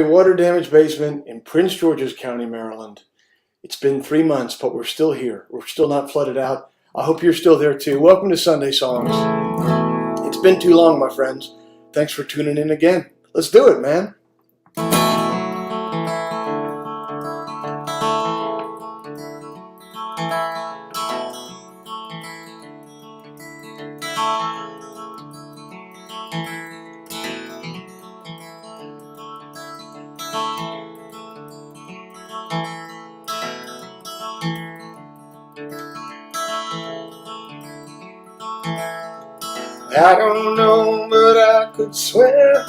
water damaged basement in Prince George's County, Maryland. It's been 3 months, but we're still here. We're still not flooded out. I hope you're still there too. Welcome to Sunday Songs. It's been too long, my friends. Thanks for tuning in again. Let's do it, man. I don't know, but I could swear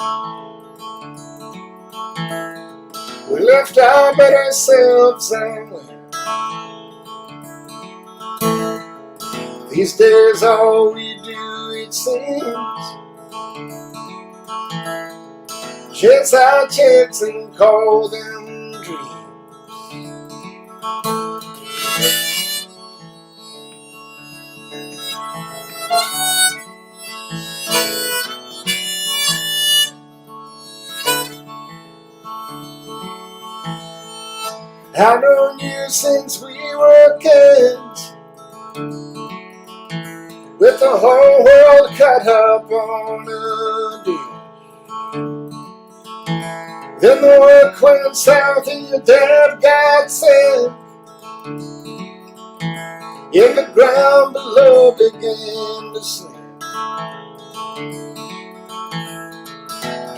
we left our better selves somewhere. These days all we do, it seems, chase our checks and call them dreams. I've known you since we were kids, with the whole world cut up on a dish. Then the work went south and your dad got sick, and the ground below began to slip.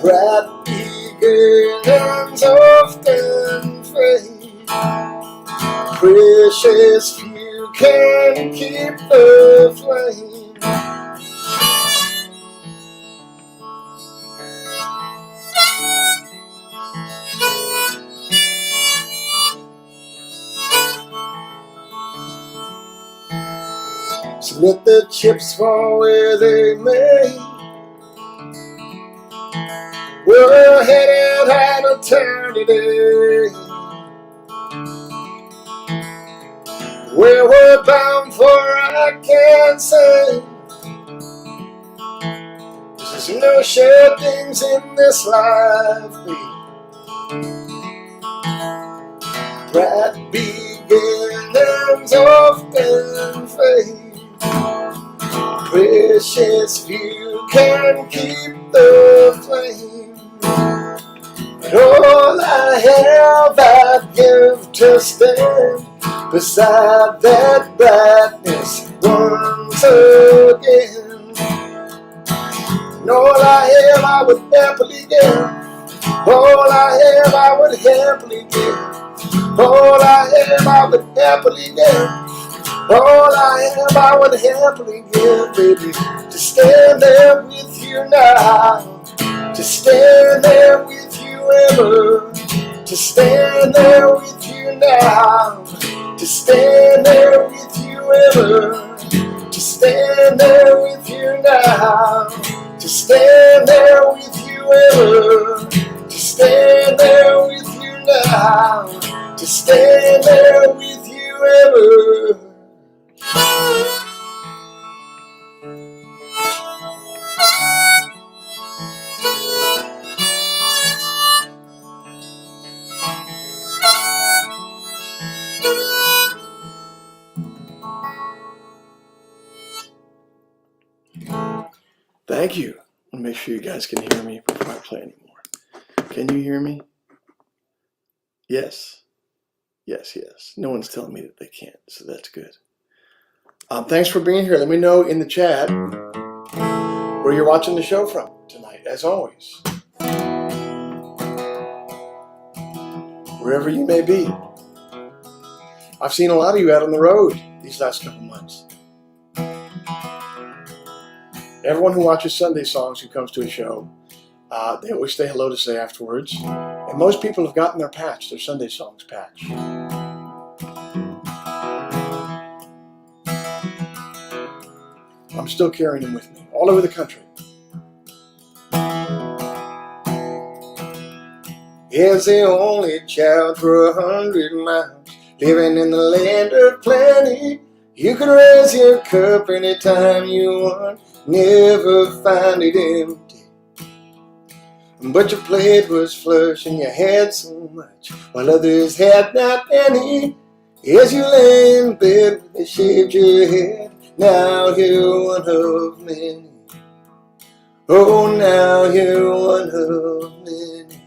Bright beginnings often fade, precious few can keep the flame. So let the chips fall where they may. We're headed out of town today, where we're bound for I can't say. There's no sure things in this life, babe. Bright beginnings often fade, precious few can keep the flame. But all I have I'd give to stand beside that brightness once again. And all I have I would happily give. All I have I would happily give. All I have I would happily give. All I have I would happily give, baby. To stand there with you now, to stand there with you ever, to stand there with you now, to stand there with you ever, to stand there with you now, to stand there with you ever, to stand there with you now, to stand there with you ever. Thank you. I'll make sure you guys can hear me before I play anymore. Can you hear me? Yes. Yes, yes. No one's telling me that they can't, so that's good. Thanks for being here. Let me know in the chat where you're watching the show from tonight, as always. Wherever you may be. I've seen a lot of you out on the road these last couple months. Everyone who watches Sunday Songs who comes to a show, they always say hello to say afterwards. And most people have gotten their patch, their Sunday Songs patch. I'm still carrying them with me, all over the country. Is the only child for 100 miles, living in the land of plenty. You can raise your cup anytime you want, never find it empty. But your plate was flush and you had so much, while others had not any. As you lay in bed with they shaved your head, now you're one of many. Oh, now you're one of many.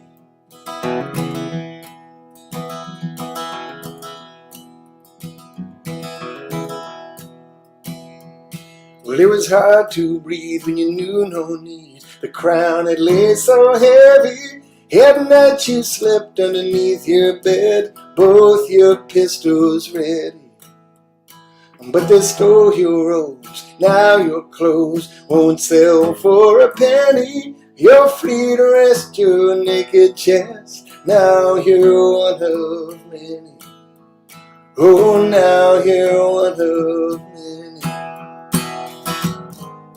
Well, it was hard to breathe when you knew no need. The crown had laid so heavy. At night you slept underneath your bed, both your pistols ready. But they stole your rose, now your clothes won't sell for a penny. You're free to rest your naked chest, now you're one of many. Oh, now you're one of many.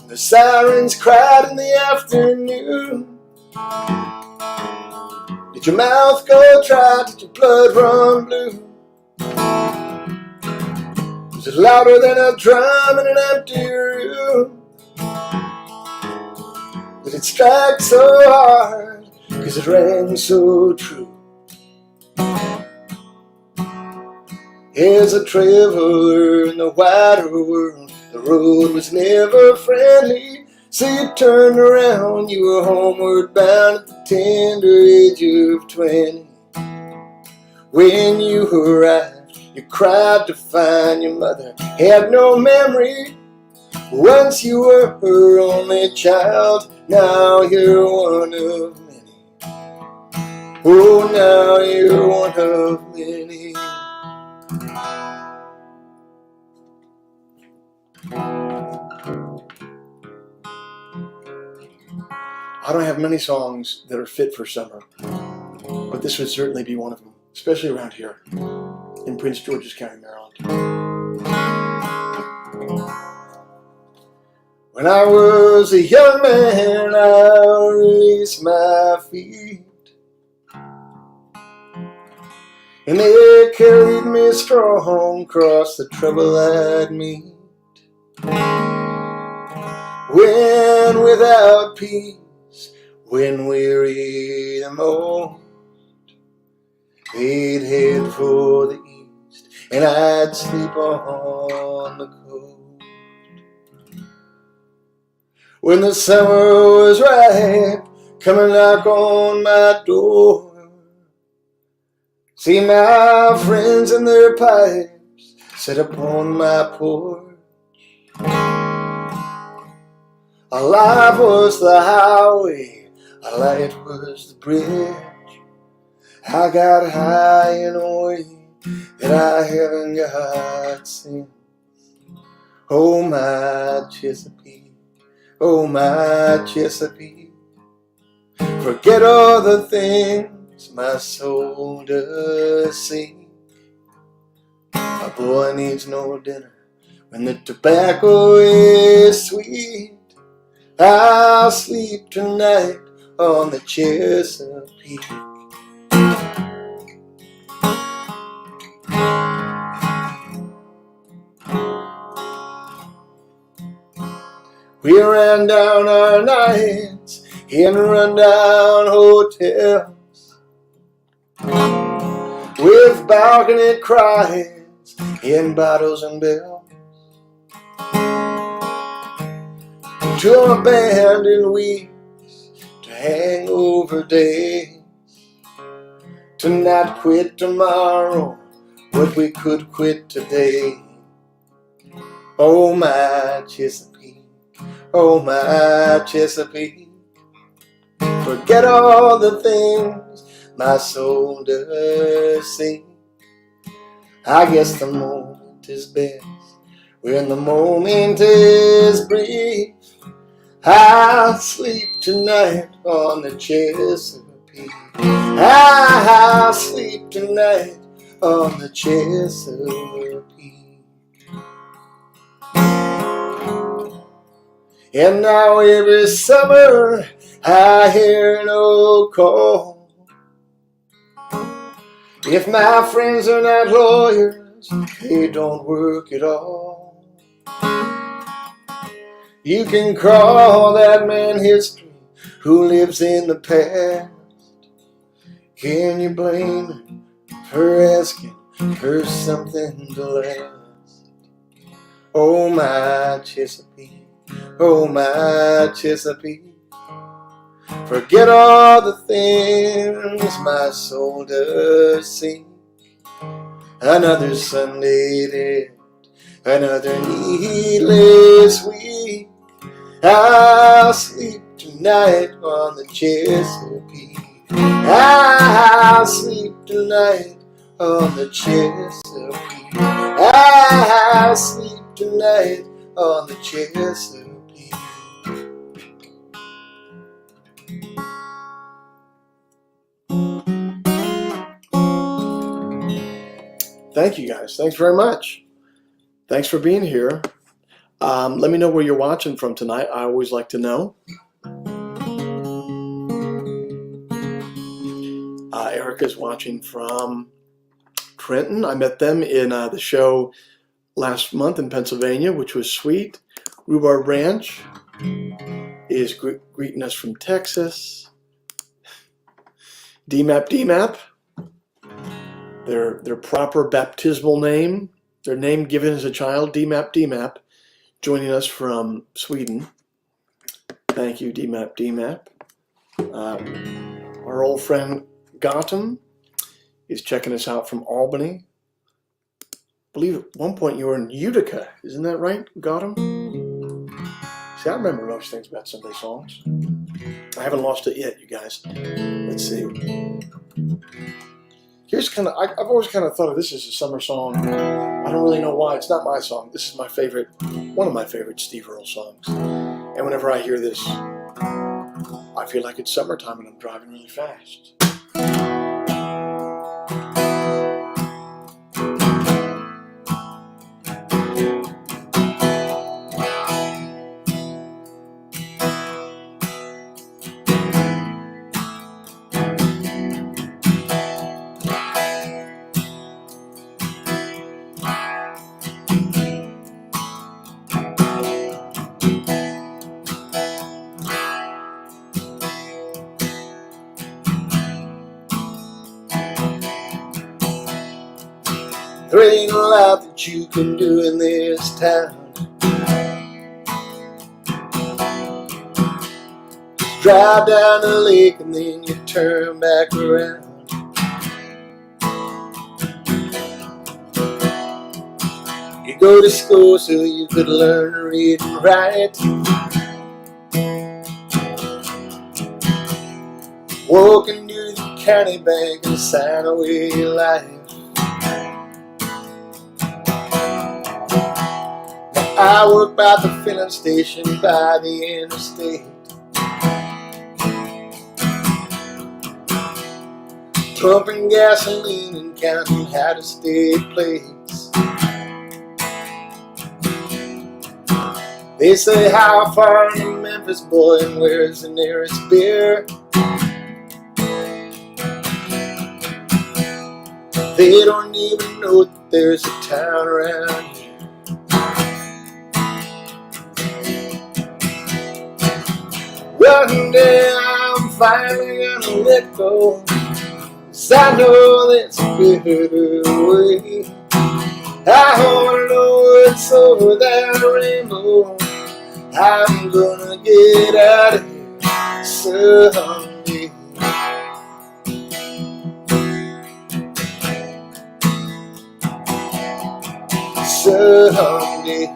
The sirens cried in the afternoon. Did your mouth go dry? Did your blood run blue? Was it louder than a drum in an empty room? Did it strike so hard, 'cause it rang so true? As a traveler in the wider world, the road was never friendly. So you turned around, you were homeward bound at the tender age of 20. When you arrived, you cried to find your mother had no memory. Once you were her only child, now you're one of many. Oh, now you're one of many. I don't have many songs that are fit for summer, but this would certainly be one of them, especially around here in Prince George's County, Maryland. When I was a young man, I released my feet, and they carried me strong across the trouble I'd meet. When without peace, when weary the most, they'd head for the east, and I'd sleep on the coast. When the summer was ripe, come and knock on my door. See my friends and their pipes set upon my porch. A life was the highway, a light was the bridge. I got high in a way that I haven't got since. Oh, my Chesapeake, oh, my Chesapeake. Forget all the things my soul does seek. A boy needs no dinner when the tobacco is sweet. I'll sleep tonight on the Chesapeake. We ran down our nights in rundown hotels with balcony cries in bottles and bells. To abandoned weeks, to hangover days, to not quit tomorrow what we could quit today. Oh, my Chesapeake, oh, my Chesapeake. Forget all the things my soul does see. I guess the moment is best when the moment is brief. I'll sleep tonight on the Chesapeake. I'll sleep tonight on the Chesapeake. And now every summer I hear an old call. If my friends are not lawyers, they don't work at all. You can call that man history who lives in the past. Can you blame her for asking for something to last? Oh my Chesapeake, oh my Chesapeake, forget all the things my soul does see. Another Sunday dead, another needless week. I'll sleep tonight on the Chesapeake. I'll sleep tonight on the Chesapeake. I'll sleep tonight on the Chesapeake. Thank you guys. Thanks very much. Thanks for being here. Let me know where you're watching from tonight. I always like to know. Erica's watching from Trenton. I met them in the show last month in Pennsylvania, which was sweet. Rhubarb Ranch is greeting us from Texas. DMAP, their proper baptismal name, their name given as a child, DMAP, joining us from Sweden. Thank you, DMAP. Our old friend Gotham is checking us out from Albany. I believe at one point you were in Utica. Isn't that right, Gotham? See, I remember most things about Sunday songs. I haven't lost it yet, you guys. Let's see. Here's kind of, I've always kind of thought of this as a summer song. I don't really know why. It's not my song. This is my favorite, one of my favorite Steve Earle songs. And whenever I hear this, I feel like it's summertime and I'm driving really fast. 'There ain't a lot that you can do in this town. Just drive down the lake and then you turn back around. You go to school so you could learn to read and write. Walk into the county bank and sign away your life. I work by the filling station by the interstate. Pumping gasoline and counting how to stay plates. They say, how far to Memphis, boy, and where's the nearest beer? They don't even know that there's a town around here. One day I'm finally gonna let go, 'cause I know there's a better way. I wanna know what's over that rainbow. I'm gonna get out of here someday. Someday.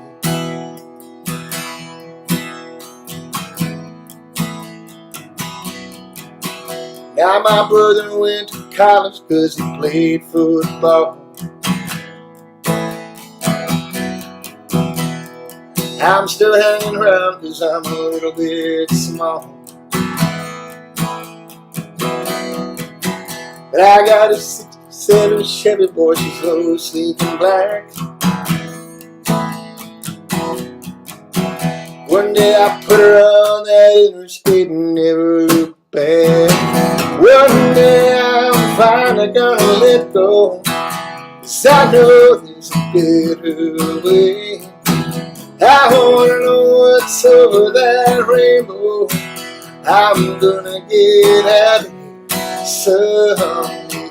Now my brother went to college 'cause he played football. I'm still hanging around 'cause I'm a little bit small. But I got a 67 Chevy, boy, she's low, sleek and black. One day I put her on that interstate and never looked back. One day I'm finally gonna let go, 'cause I know there's a better way. I wanna know what's over that rainbow. I'm gonna get out of here someday.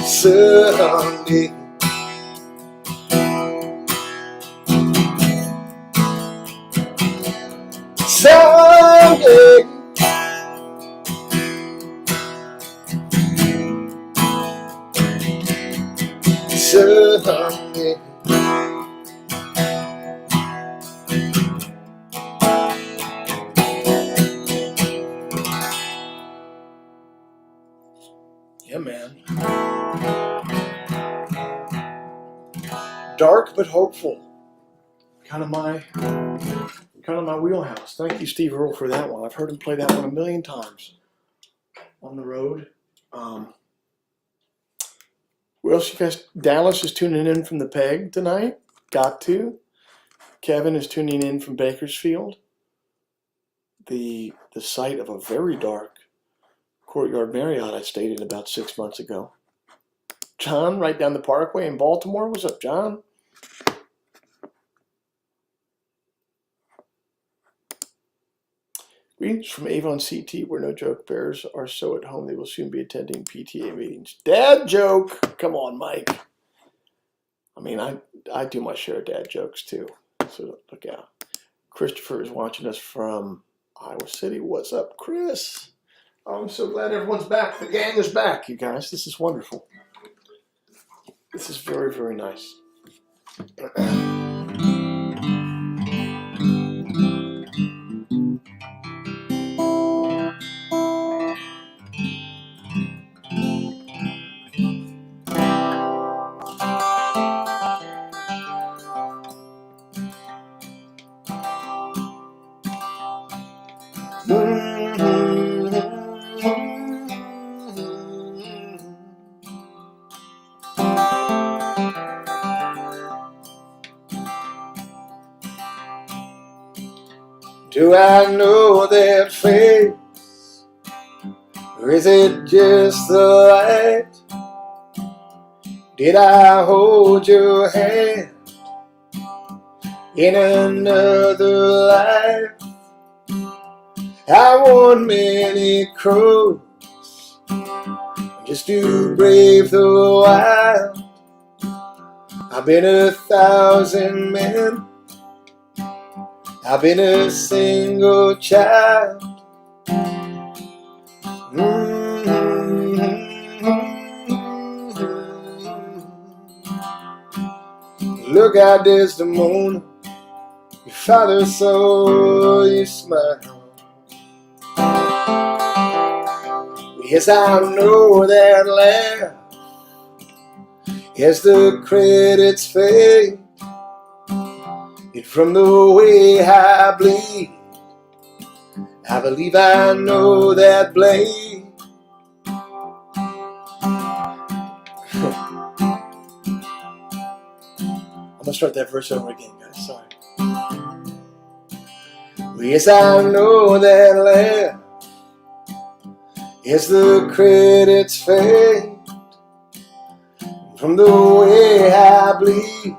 Someday. Someday. Someday. Yeah, man. Dark but hopeful. Kind of my wheelhouse. Thank you, Steve Earle, for that one. I've heard him play that one a million times on the road. Who else you guys? Dallas is tuning in from the Peg tonight. Got to. Kevin is tuning in from Bakersfield, the site of a very dark Courtyard Marriott I stayed in about 6 months ago. John, right down the Parkway in Baltimore. What's up, John? Greetings from Avon CT, where no joke bears are so at home they will soon be attending PTA meetings. Dad joke! Come on, Mike. I mean, I do my share of dad jokes too, so look out. Christopher is watching us from Iowa City. What's up, Chris? Oh, I'm so glad everyone's back. The gang is back, you guys. This is wonderful. This is very, very nice. Do I know that face, or is it just the light? Did I hold your hand in another life? I won many crows just to brave the wild. I've been 1,000 men, I've been a single child. Look out, Desdemona, your father saw you smile. Yes, I know that laugh as the credits fade, and from the way I bleed, I believe I know that blade. I'm gonna start that verse over again, guys. Sorry. Yes, I know that laugh as the credits fade, from the way I bleed,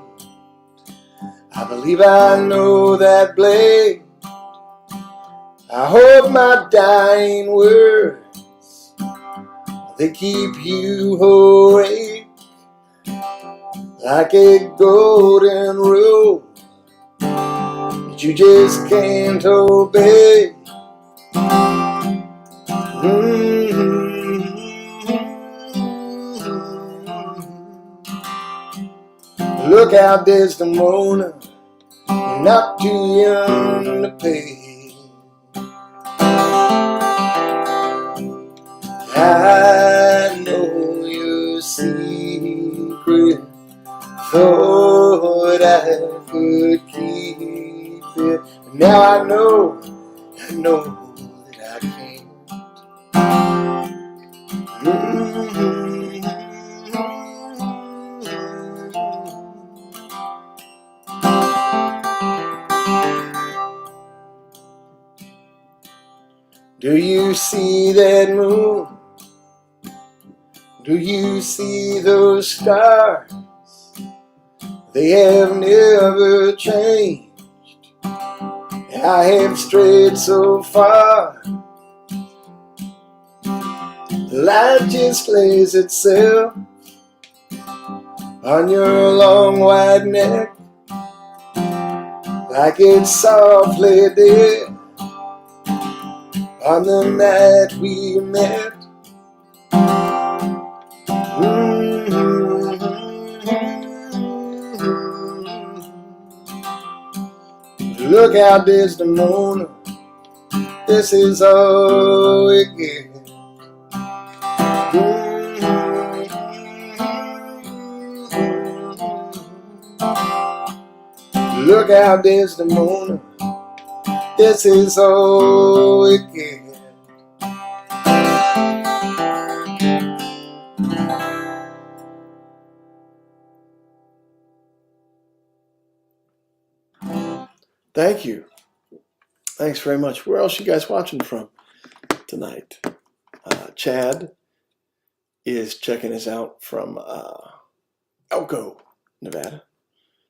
I believe I know that blade. I hope my dying words, they keep you awake like a golden rule that you just can't obey. Look out, Desdemona, you're not too young to pay. I know your secret, thought I could keep it, but now I know that I can't. Do you see that moon? Do you see those stars? they have never changed. I have strayed so far, life just lays itself on your long white neck, like it's softly dead on the night we met. Look out, Desdemona, this is all we get. Look out, Desdemona, this is all we get. Thank you. Thanks very much. Where else are you guys watching from tonight? Chad is checking us out from Elko, Nevada.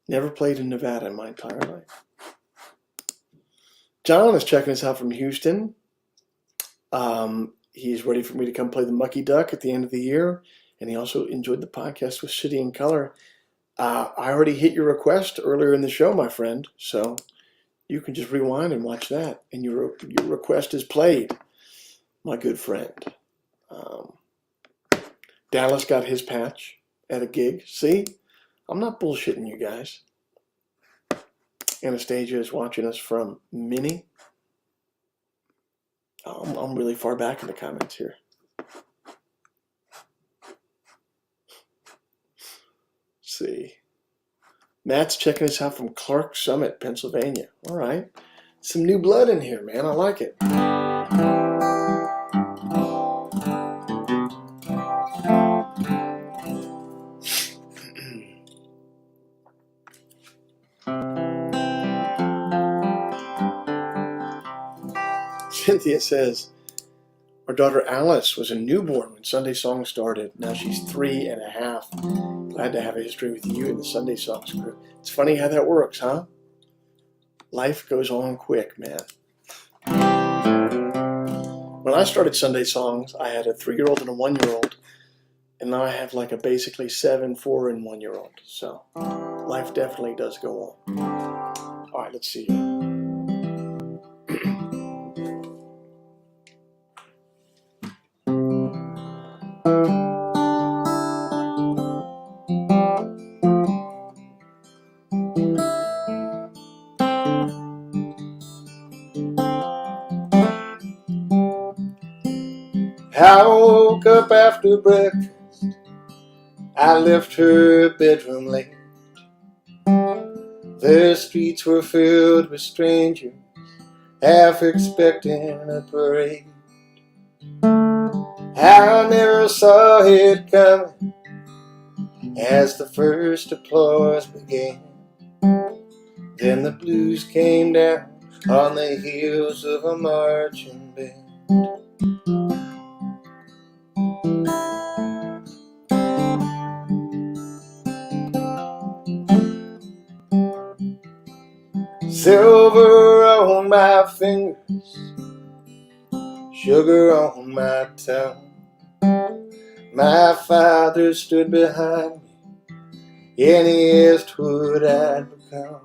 Never played in Nevada in my entire life. John is checking us out from Houston. He's ready for me to come play the Mucky Duck at the end of the year. And he also enjoyed the podcast with City and Color. I already hit your request earlier in the show, my friend. So you can just rewind and watch that. And your request is played, my good friend. Dallas got his patch at a gig. See? I'm not bullshitting you guys. Anastasia is watching us from Minnie. I'm really far back in the comments here. Let's see. Matt's checking us out from Clark Summit, Pennsylvania. All right. Some new blood in here, man. I like it. Cynthia says, our daughter Alice was a newborn when Sunday Song started. Now she's 3.5. Glad to have a history with you and the Sunday Songs crew. It's funny how that works, huh? Life goes on quick, man. When I started Sunday Songs, I had a 3-year-old and a 1-year-old. And now I have like a basically 7, 4, and 1-year-old. So life definitely does go on. All right, let's see. I woke up after breakfast. I left her bedroom late. The streets were filled with strangers, half expecting a parade. I never saw it coming as the first applause began. Then the blues came down on the heels of a marching band. Silver on my fingers, sugar on my tongue. My father stood behind me and he asked what I'd become.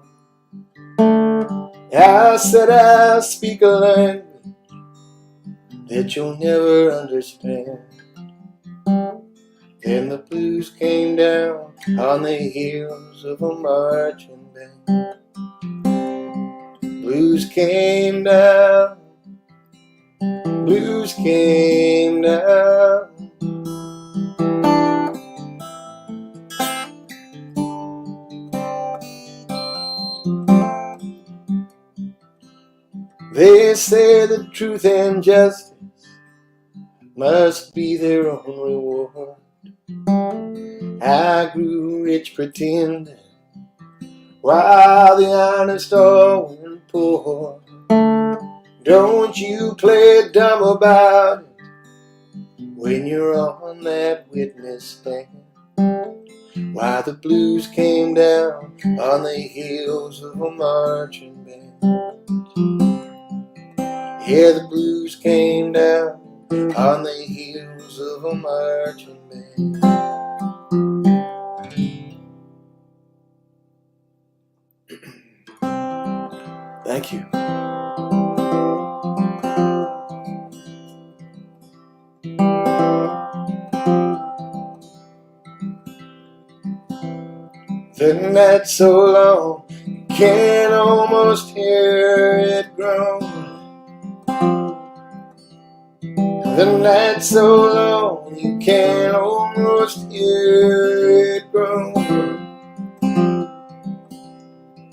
I said I speak a language that you'll never understand. Then the blues came down on the heels of a marching band. Blues came down, blues came down. They say that truth and justice must be their own reward. I grew rich pretending, while the honest all went poor. Don't you play dumb about it when you're on that witness stand. Why the blues came down on the heels of a marching band. Yeah, the blues came down on the heels of a marching band. Thank you. The night's so long, you can almost hear it groan. The night's so long, you can almost hear it groan.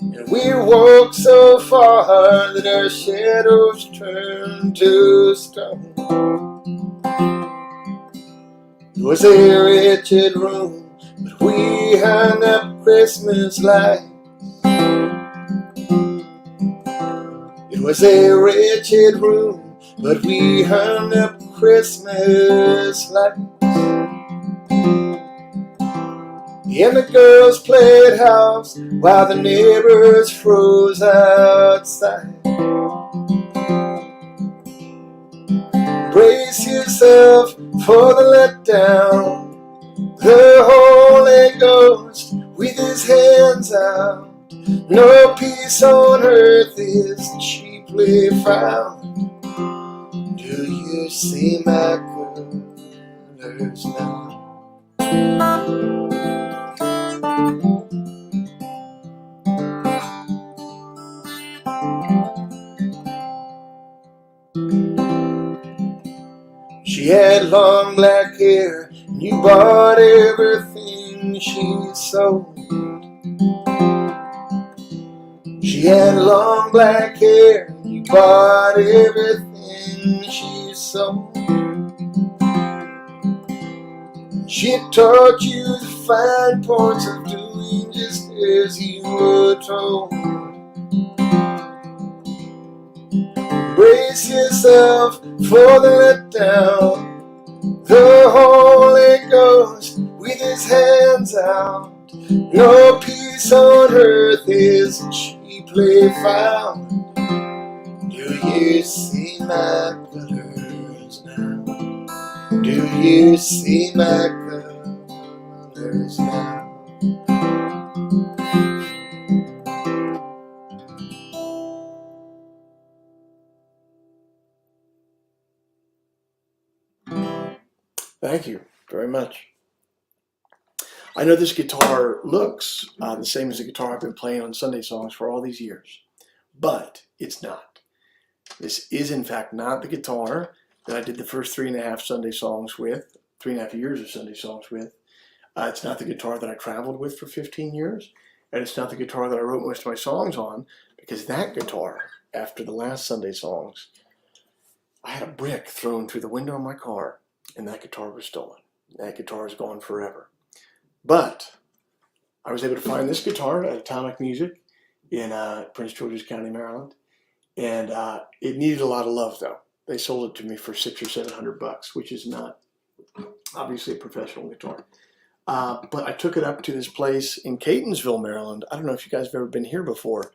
And we walk so far that our shadows turn to stone. It was a wretched room, but we hung up Christmas lights. It was a wretched room, but we hung up Christmas lights. And the girls played house while the neighbors froze outside. Brace yourself for the letdown. The Holy Ghost with his hands out. No peace on earth is cheaply found. Do you see my colors now? She had long black hair, and you bought everything she sold. She had long black hair, and you bought everything she sold. She taught you the fine points of doing just as you were told. Brace yourself for the letdown. The Holy Ghost with his hands out. No peace on earth is cheaply found. Do you see my colors now? Do you see my colors now? Thank you very much. I know this guitar looks the same as the guitar I've been playing on Sunday songs for all these years, but it's not. This is in fact not the guitar that I did the first 3.5 Sunday songs with, 3.5 years of Sunday songs with. It's not the guitar that I traveled with for 15 years, and it's not the guitar that I wrote most of my songs on, because that guitar, after the last Sunday songs, I had a brick thrown through the window of my car, and that guitar was stolen. That guitar is gone forever. But I was able to find this guitar at Atomic Music in Prince George's County, Maryland, and it needed a lot of love, though. They sold it to me for $600 or $700, which is not obviously a professional guitar. But I took it up to this place in Catonsville, Maryland. I don't know if you guys have ever been here before,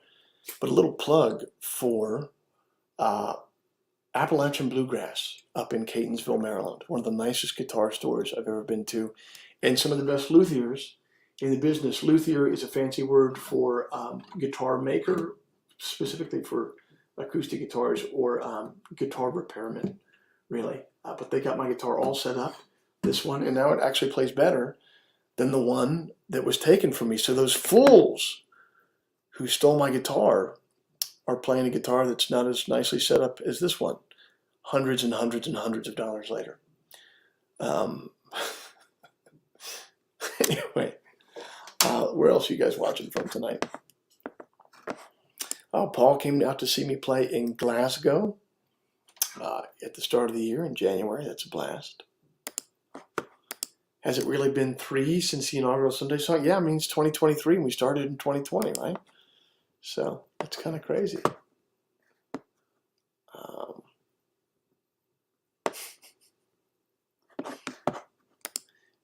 but a little plug for Appalachian Bluegrass up in Catonsville, Maryland. One of the nicest guitar stores I've ever been to, and some of the best luthiers in the business. Luthier is a fancy word for guitar maker, specifically for acoustic guitars, or guitar repairman, really. But they got my guitar all set up, this one, and now it actually plays better than the one that was taken from me. So those fools who stole my guitar are playing a guitar that's not as nicely set up as this one, hundreds and hundreds and hundreds of dollars later. Anyway, where else are you guys watching from tonight? Paul came out to see me play in Glasgow at the start of the year in January. That's a blast. Has it really been 3 since the inaugural Sunday song? Yeah, it means 2023, and we started in 2020, right? So that's kind of crazy.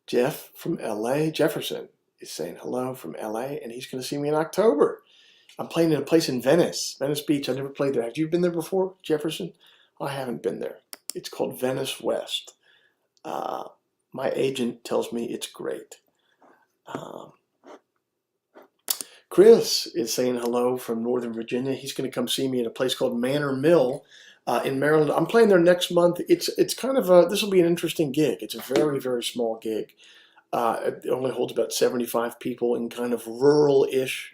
Jeff from LA, Jefferson is saying hello from LA, and he's going to see me in October. I'm playing in a place in Venice Beach. I've never played there. Have you been there before, Jefferson? I haven't been there. It's called Venice West. My agent tells me it's great. Chris is saying hello from Northern Virginia. He's going to come see me at a place called Manor Mill in Maryland. I'm playing there next month. It's kind of this will be an interesting gig. It's a very, very small gig. It only holds about 75 people in kind of rural-ish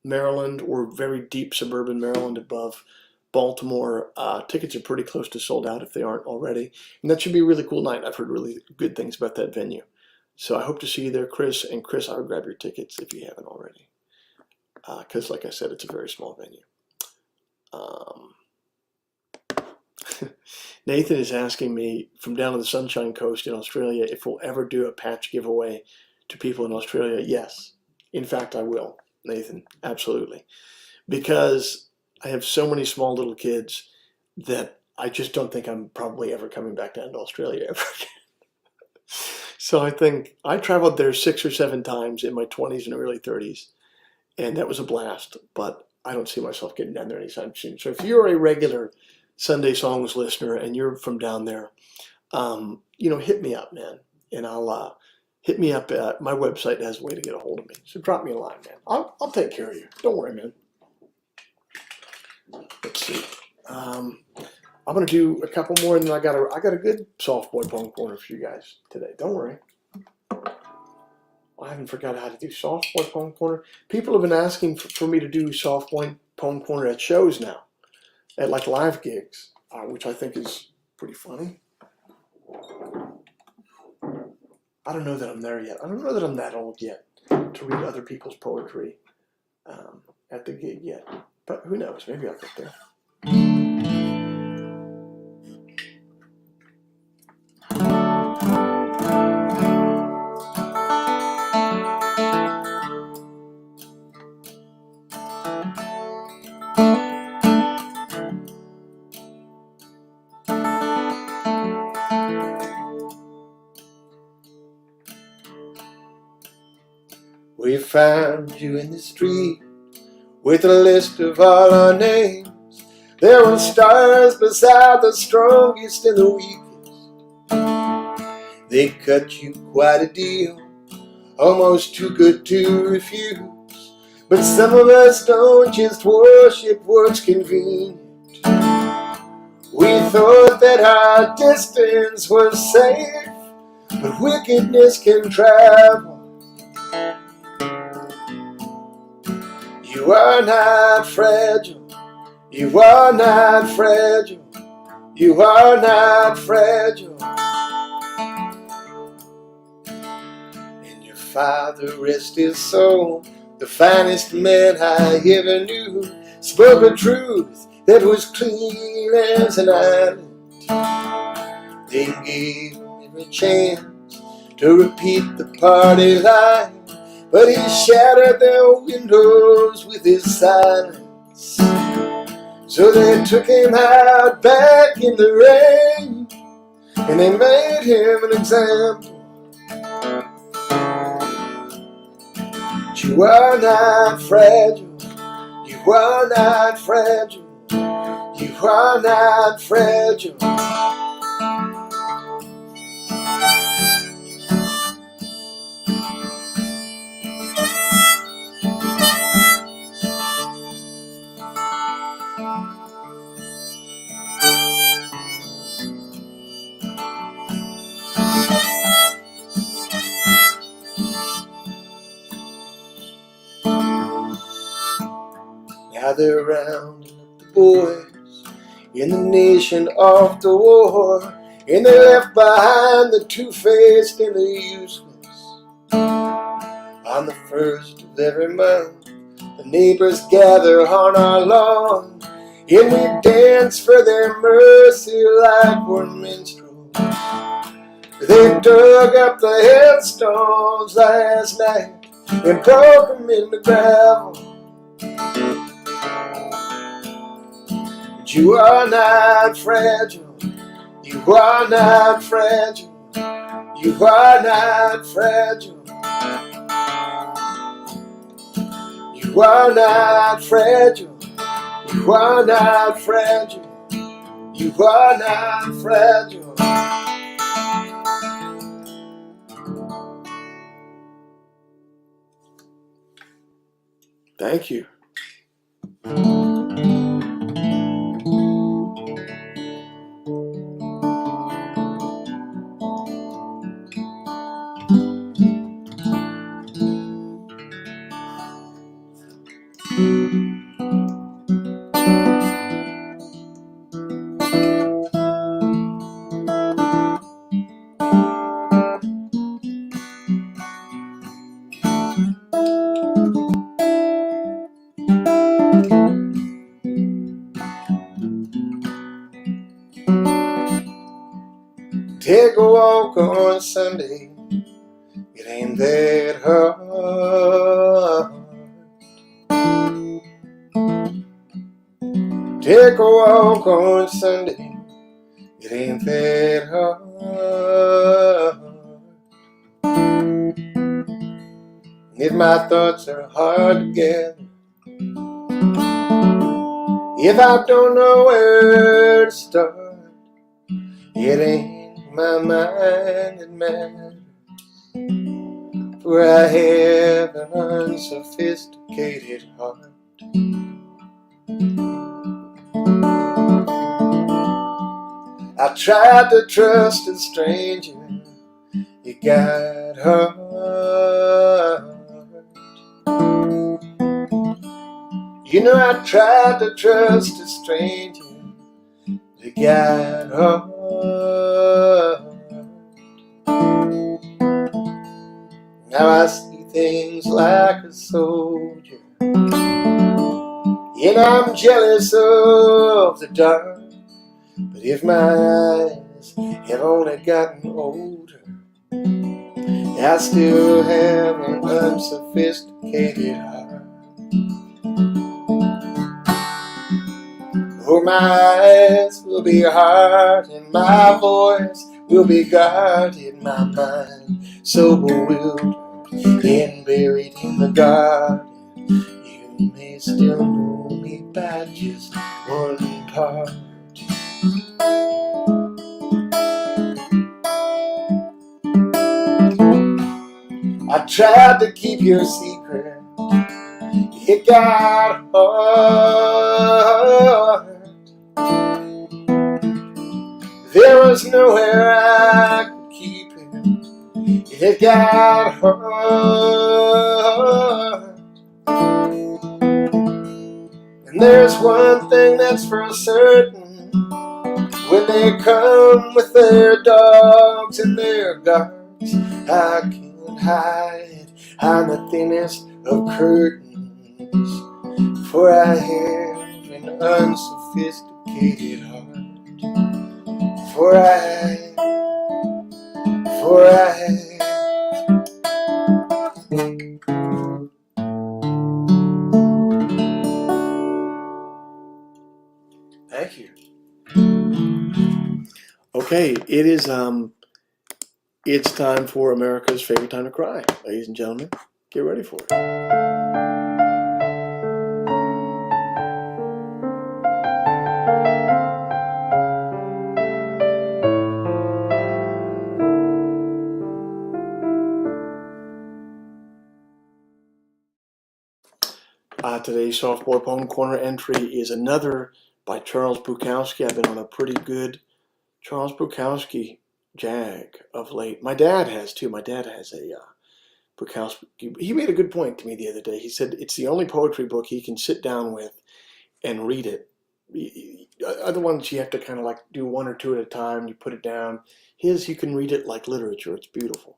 Maryland or very deep suburban Maryland above Baltimore. Tickets are pretty close to sold out if they aren't already. And that should be a really cool night. I've heard really good things about that venue. So I hope to see you there, Chris. And Chris, I would grab your tickets if you haven't already. Because like I said, it's a very small venue. Nathan is asking me from down on the Sunshine Coast in Australia if we'll ever do a patch giveaway to people in Australia. Yes. In fact, I will, Nathan. Absolutely. Because I have so many small little kids that I just don't think I'm probably ever coming back down to Australia ever again. So I think I traveled there 6 or 7 times in my 20s and early 30s. And that was a blast. But I don't see myself getting down there anytime soon. So if you're a regular Sunday Songs listener and you're from down there, hit me up, man. And I'll hit me up at my website. Has a way to get a hold of me. So drop me a line, man. I'll take care of you. Don't worry, man. Let's see. I'm gonna do a couple more, and then I got a good soft boy poem corner for you guys today. Don't worry. I haven't forgot how to do soft boy poem corner. People have been asking for me to do soft boy poem corner at shows now, at like live gigs, which I think is pretty funny. I don't know that I'm there yet. I don't know that I'm that old yet to read other people's poetry at the gig yet. But who knows? Maybe I'll get there. We found you in the street with a list of all our names. There were stars beside the strongest and the weakest. They cut you quite a deal, almost too good to refuse. But some of us don't just worship what's convenient. We thought that our distance was safe, but wickedness can travel. You are not fragile. You are not fragile. You are not fragile. And your father, rest his soul, the finest man I ever knew, spoke a truth that was clean as an island. They gave him a chance to repeat the party line, but he shattered their windows with his silence. So they took him out back in the rain, and they made him an example. But you are not fragile. You are not fragile. You are not fragile. Now they're rounding up the boys in the nation of the war, and they left behind the two-faced and the useless. On the first of every month, the neighbors gather on our lawn, and we dance for their mercy like we're minstrels. They dug up the headstones last night and broke them into gravel. But you are not fragile. You are not fragile. You are not fragile. You are not fragile. You are not fragile. You are not fragile. Thank you. Take a walk on Sunday. It ain't that hard. Take a walk on Sunday. It ain't that hard. If my thoughts are hard to gather, if I don't know where to start, it ain't my mind that matters, for I have an unsophisticated heart. I tried to trust a stranger, it got hard. You know, I tried to trust a stranger, it got hard. Now I see things like a soldier, and I'm jealous of the dark. But if my eyes have only gotten older, I still have an unsophisticated heart. Oh, my eyes will be hard, and my voice will be guarded, my mind so bewildered and buried in the garden. You may still know me by just one part. I tried to keep your secret, it got hard. There was nowhere I could keep it, it got hard. And there's one thing that's for certain, when they come with their dogs and their guards, I can't hide on the thinnest of curtains, for I have an unsophisticated heart. For I Thank you. Okay, it's time for America's favorite time to cry. Ladies and gentlemen, get ready for it. Today's Softboy Poem Corner entry is another by Charles Bukowski. I've been on a pretty good Charles Bukowski jag of late. My dad has too. My dad has a Bukowski. He made a good point to me the other day. He said it's the only poetry book he can sit down with and read it. Other ones you have to kind of like do one or two at a time. You put it down. His, you can read it like literature. It's beautiful.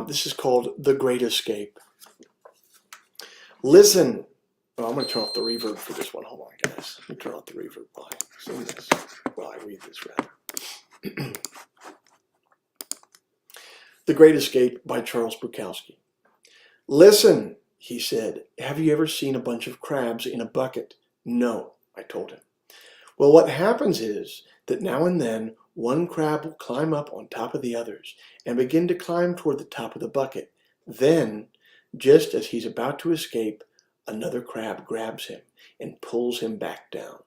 This is called The Great Escape. Listen. Oh, I'm going to turn off the reverb for this one. Hold on, guys. Let me turn off the reverb while I read this, rather. The Great Escape by Charles Bukowski. Listen, he said, have you ever seen a bunch of crabs in a bucket? No, I told him. Well, what happens is that now and then one crab will climb up on top of the others and begin to climb toward the top of the bucket. Then, just as he's about to escape, Another crab grabs him and pulls him back down.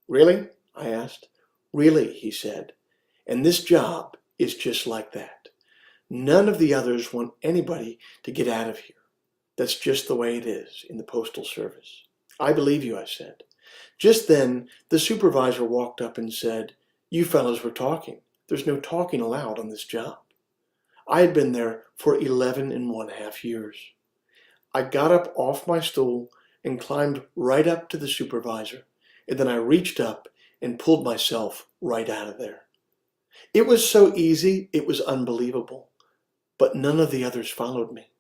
Really? I asked. Really, he said. And this job is just like that. None of the others want anybody to get out of here. That's just the way it is in the Postal Service. I believe you, I said. Just then, the supervisor walked up and said, You fellows were talking. There's no talking allowed on this job. I had been there for 11½ years. I got up off my stool and climbed right up to the supervisor, and then I reached up and pulled myself right out of there. It was so easy, it was unbelievable, but none of the others followed me.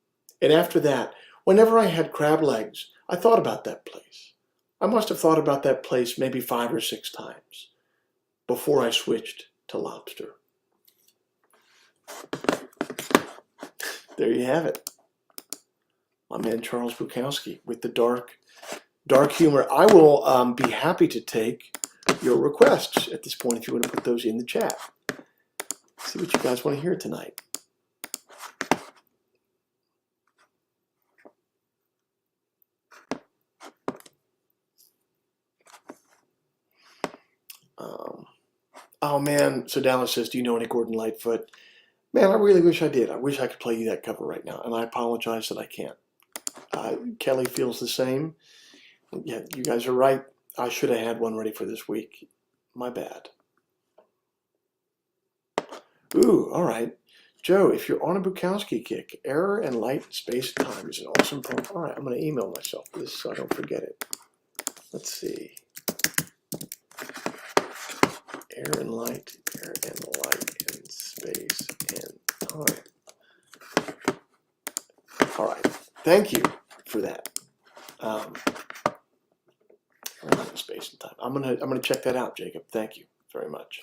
And after that, whenever I had crab legs, I thought about that place. I must have thought about that place maybe 5 or 6 times before I switched to lobster. There you have it. My man Charles Bukowski with the dark humor. I will be happy to take your requests at this point if you want to put those in the chat. See what you guys want to hear tonight. Oh man, so Dallas says, do you know any Gordon Lightfoot? Man, I really wish I did. I wish I could play you that cover right now, and I apologize that I can't. Kelly feels the same. Yeah, you guys are right. I should have had one ready for this week. My bad. Ooh, all right. Joe, if you're on a Bukowski kick, Error and Light, Space, and Time is an awesome poem. All right, I'm going to email myself this so I don't forget it. Let's see. Air and light, and space, and time. All right, thank you for that. Space and time. I'm gonna check that out, Jacob. Thank you very much.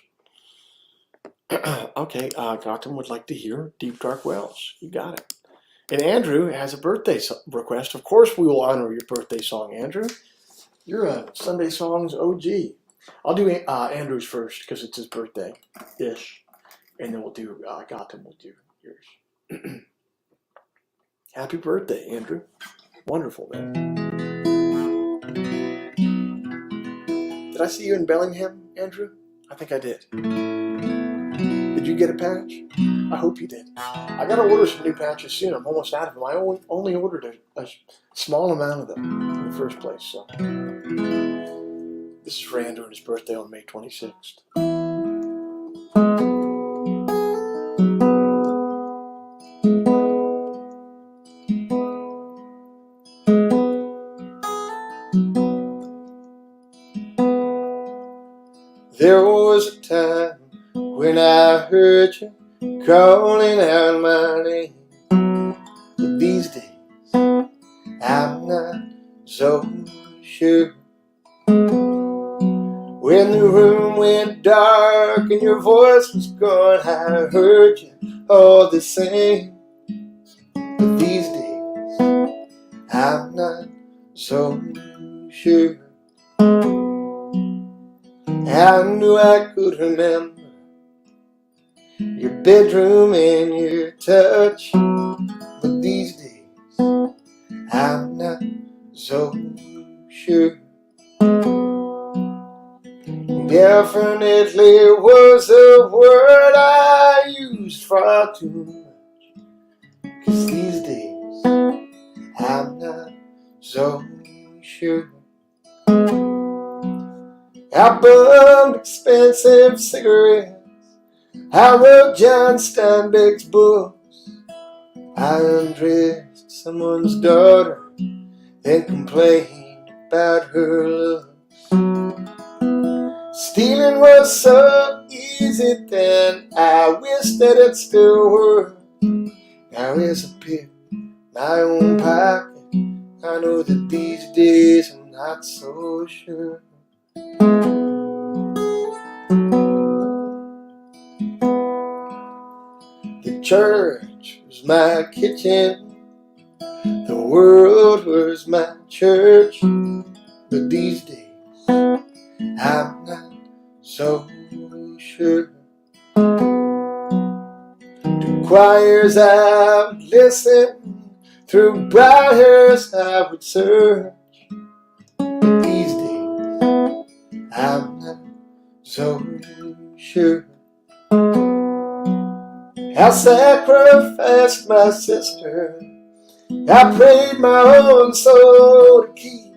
Okay, Gotham would like to hear Deep Dark Wells. You got it. And Andrew has a birthday request. Of course, we will honor your birthday song, Andrew. You're a Sunday Songs OG. I'll do Andrew's first because it's his birthday-ish. And then we'll do Gotham, we'll do yours. Happy birthday, Andrew. Wonderful, man. Did I see you in Bellingham, Andrew? I think I did. Did you get a patch? I hope you did. I got to order some new patches soon. I'm almost out of them. I only ordered a small amount of them in the first place. So this is for Andrew and his birthday on May 26th. There was a time when I heard you calling out my name, but these days I'm not so sure. When the room went dark and your voice was gone, I heard you all the same, but these days I'm not so sure. I knew I could remember your bedroom and your touch, but these days I'm not so sure. Definitely was a word I used far too much, 'cause these days I'm not so sure. I bummed expensive cigarettes, I wrote John Steinbeck's books, I undressed someone's daughter, then complained about her looks. Stealing was so easy then, I wish that it still were. Now as I pick my own pocket, I know that these days I'm not so sure. The church was my kitchen, the world was my church, but these days I'm not so sure. To choirs I've listened, through briars I would search. But these days I'm not so sure. I sacrificed my sister, I prayed my own soul to keep.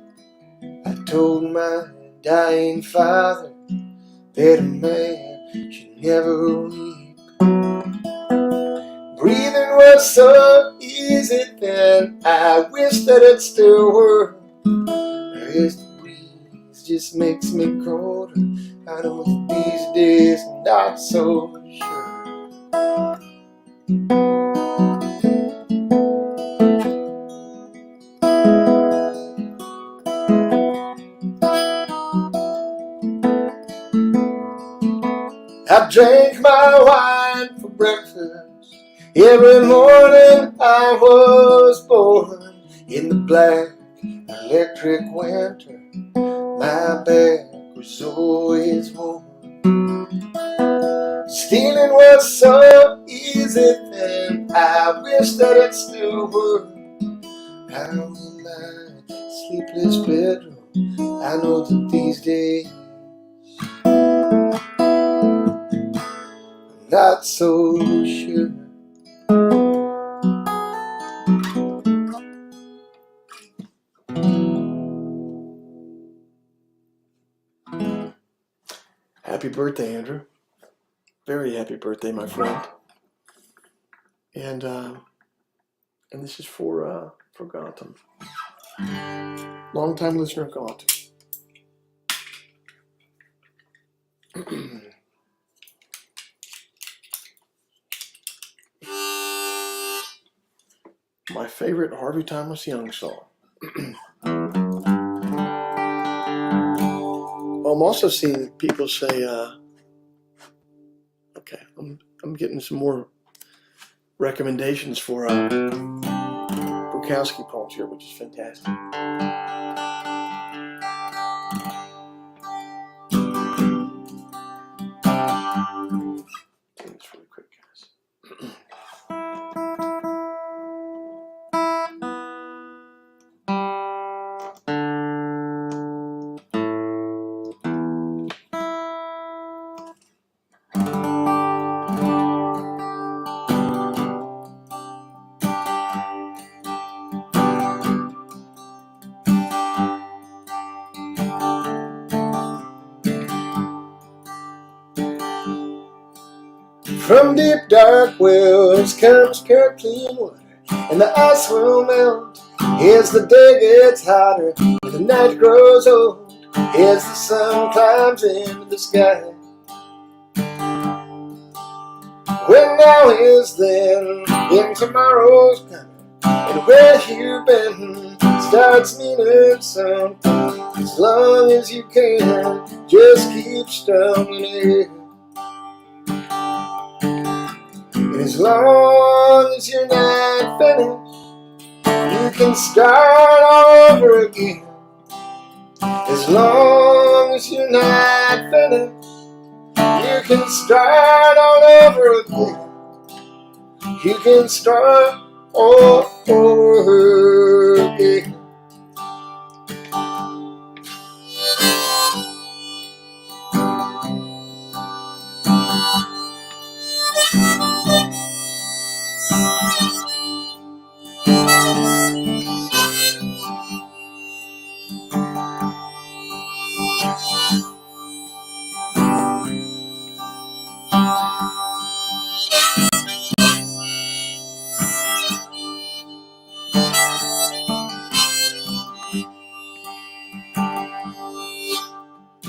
I told my dying father that a man should never weep. Breathing was so easy then, I wish that it still were. As the breeze just makes me colder, I know that these days I'm not so sure. I drank my wine for breakfast. Every morning I was born in the black electric winter. My back was always warm. Stealing was so easy then, I wish that it still were. Out in my sleepless bedroom, I know that these days I'm not so sure. Happy birthday, Andrew. Very happy birthday, my friend. And this is for Gotham. Long-time listener Gotham. My favorite Harvey Thomas Young song. I'm also seeing people say, okay, I'm getting some more recommendations for Bukowski poems here, which is fantastic. Do this really quick, guys. From deep dark wells comes pure clean water, and the ice will melt as the day gets hotter, and the night grows old as the sun climbs into the sky. When now is then, and tomorrow's coming, and where you've been starts meaning something. As long as you can, just keep stumbling ahead. As long as you're not finished, you can start all over again. As long as you're not finished, you can start all over again. You can start all over again.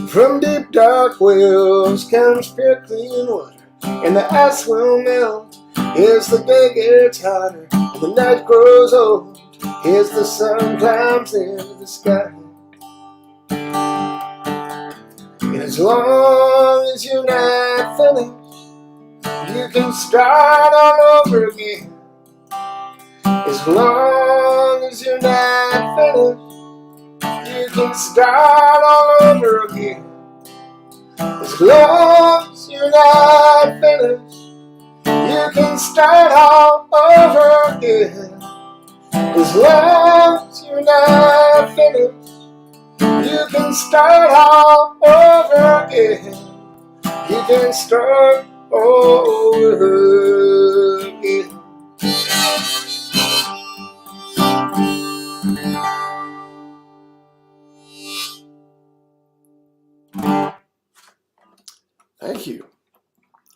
From deep dark wells comes pure clean water, and the ice will melt as the day gets hotter, and the night grows old as the sun climbs into the sky. And as long as you're not finished, you can start all over again. As long as you're not finished, you can start all over again. As long as you're not finished, you can start all over again. As long as you're not finished, you can start all over again. You can start over again. Thank you.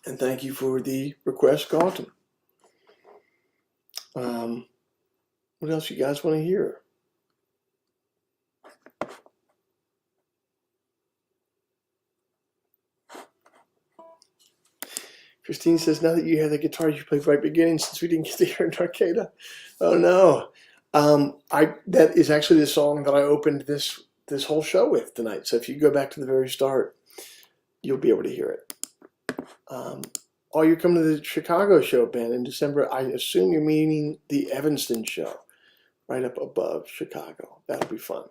And thank you for the request, Galton. What else you guys want to hear? Christine says, now that you have the guitar you played right beginning, since we didn't get to hear in Arcada. Oh no. That is actually the song that I opened this whole show with tonight. So if you go back to the very start, you'll be able to hear it. Oh, you're coming to the Chicago show, Ben, in December. I assume you're meaning the Evanston show, right up above Chicago. That'll be fun.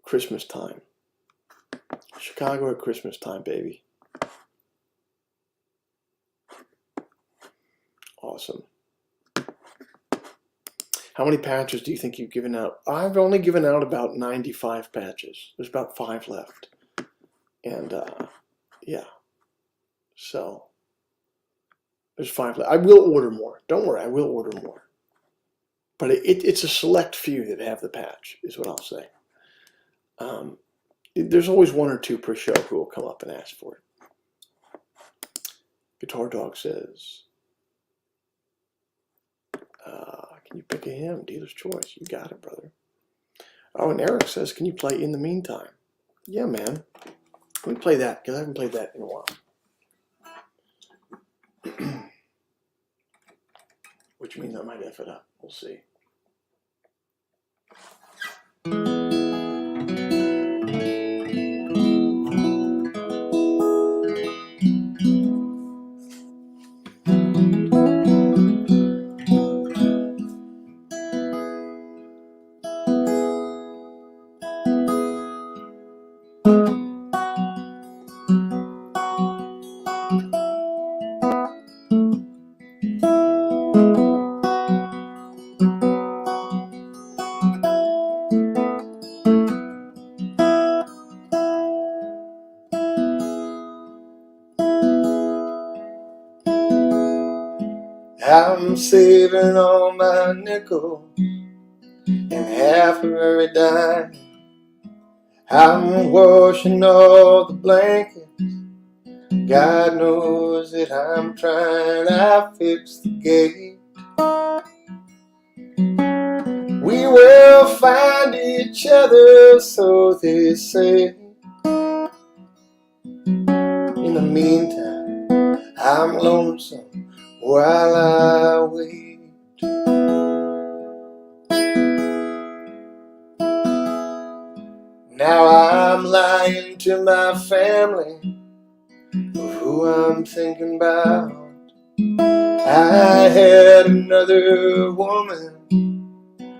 Christmas time. Chicago at Christmas time, baby. Awesome. How many patches do you think you've given out? I've only given out about 95 patches. There's about 5 left. And yeah. So there's 5 left. I will order more. Don't worry, I will order more. But it's a select few that have the patch, is what I'll say. There's always 1 or 2 per show who will come up and ask for it. Guitar Dog says, can you pick a hymn? Dealer's choice. You got it, brother. Oh, and Eric says, can you play In the Meantime? Yeah, man. Let me play that, because I haven't played that in a while. Which means I might F it up. We'll see. I'm saving all my nickels and half of every dime. I'm washing all the blankets. God knows that I'm trying. I fix the gate. We will find each other, so they say. In the meantime, I'm lonesome while I wait. Now I'm lying to my family of who I'm thinking about. I had another woman,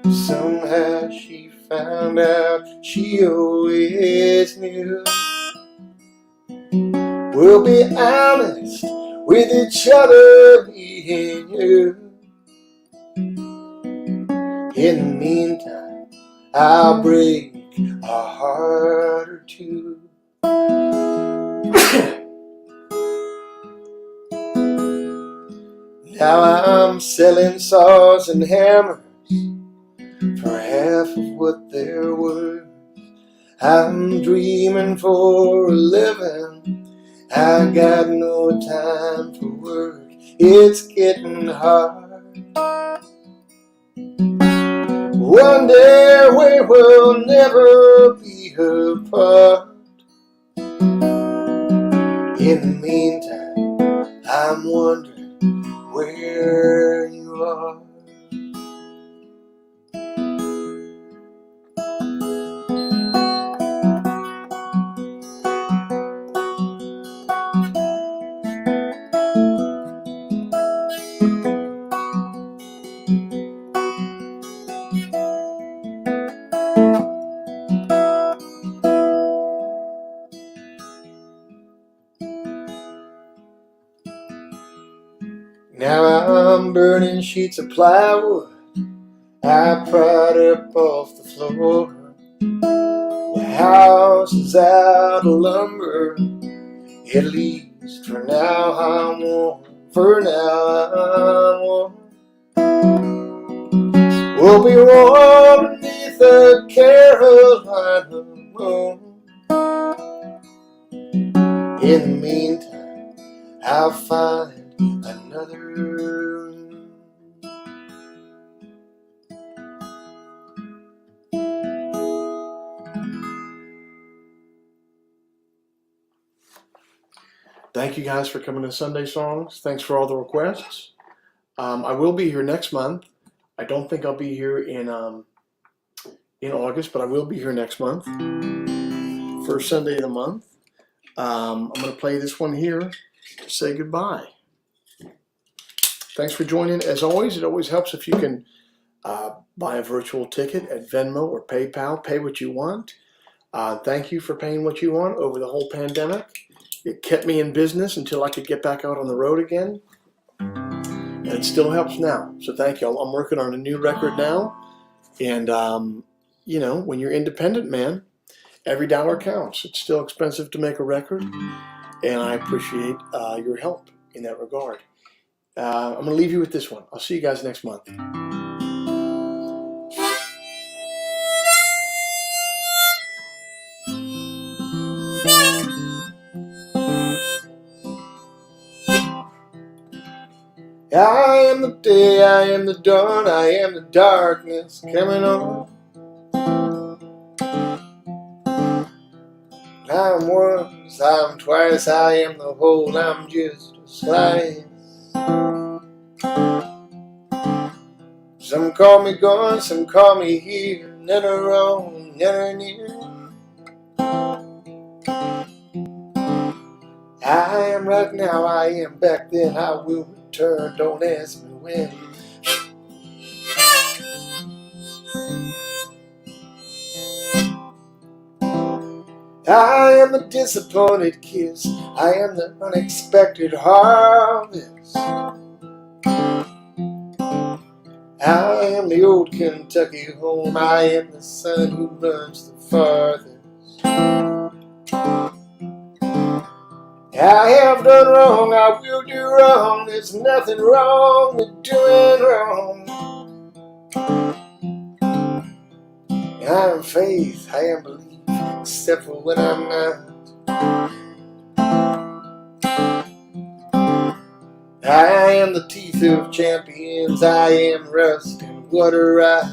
somehow she found out. She always knew. We'll be honest with each other, me and you. In the meantime, I'll break a heart or two. Now I'm selling saws and hammers for half of what they're worth. I'm dreaming for a living. I got no time for work. It's getting hard. One day we will never be apart. In the meantime, I'm wondering where you are. Now I'm burning sheets of plywood I pried up off the floor. The house is out of lumber. At least for now I'm warm. For now I'm warm. We'll be warm beneath the Carolina moon. In the meantime, I'll find another room. Thank you guys for coming to Sunday Songs. Thanks for all the requests. I will be here next month. I don't think I'll be here in August, but I will be here next month. First Sunday of the month. I'm going to play this one here to say goodbye. Thanks for joining. As always, it always helps if you can buy a virtual ticket at Venmo or PayPal. Pay what you want. Thank you for paying what you want over the whole pandemic. It kept me in business until I could get back out on the road again. And it still helps now. So thank you. I'm working on a new record now. And, you know, when you're independent, man, every dollar counts. It's still expensive to make a record. And I appreciate your help in that regard. I'm going to leave you with this one. I'll see you guys next month. I am the day, I am the dawn, I am the darkness coming on. I'm once, I'm twice, I am the whole, I'm just a slice. Some call me gone, some call me here, never wrong, never near. I am right now, I am back then, I will return, don't ask me when. I am the disappointed kiss, I am the unexpected harvest. I am the old Kentucky home, I am the son who runs the farthest. I have done wrong, I will do wrong, there's nothing wrong with doing wrong. I am faith, I am belief, except for when I'm not. I am the teeth of champions, I am rust and water rot.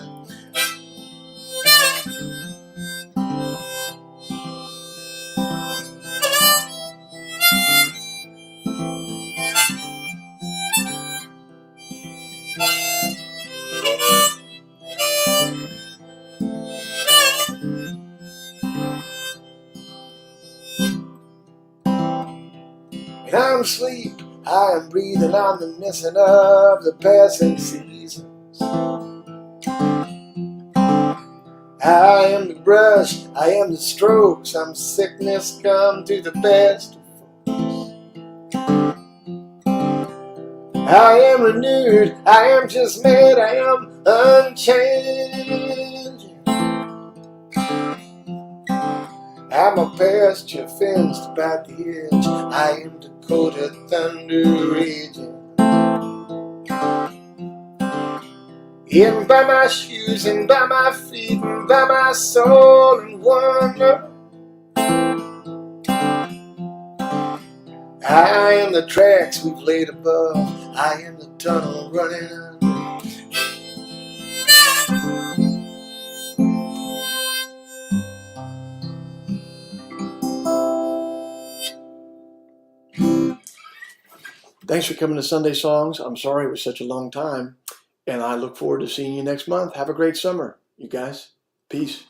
And I'm asleep, I am breathing, I'm the missing of the passing seasons. I am the brush, I am the strokes, I'm sickness come to the best of folks. I am renewed, I am just mad, I am unchanging. I'm a pasture fenced about the edge, I am Dakota thunder raging. And by my shoes and by my feet and by my soul and wonder, I am the tracks we've laid above, I am the tunnel running under. Thanks for coming to Sunday Songs. I'm sorry it was such a long time, and I look forward to seeing you next month. Have a great summer, you guys. Peace.